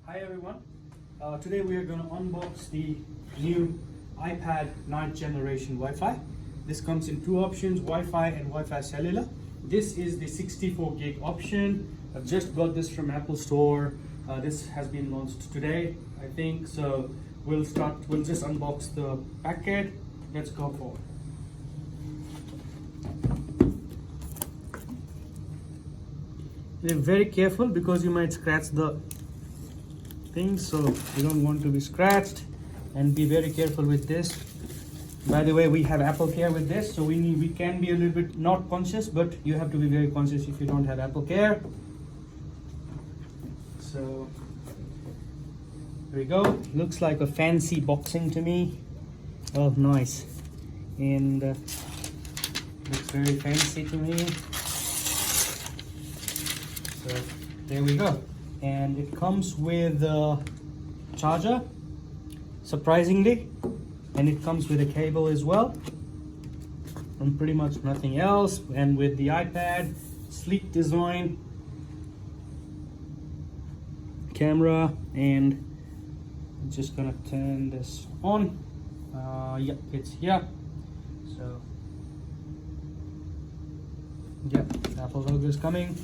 Hi everyone, today we are going to unbox the new iPad 9th generation Wi-Fi. This comes in two options, Wi-Fi and Wi-Fi cellular. This is the 64 gig option. I've just got this from Apple Store. This has been launched today, I think. So we'll just unbox the packet. Let's go forward. Be very careful because you might scratch the thing, so you don't want to be scratched, and be very careful with this. By the way, we have Apple Care with this, so we can be a little bit not conscious, but you have to be very conscious if you don't have Apple Care. So here we go. Looks like a fancy boxing to me. Oh, nice. And looks very fancy to me. So there we go. And it comes with a charger, surprisingly, and it comes with a cable as well, and pretty much nothing else. And with the iPad, sleek design, camera, and I'm just gonna turn this on. Yep, it's here. So yep, Apple logo is coming.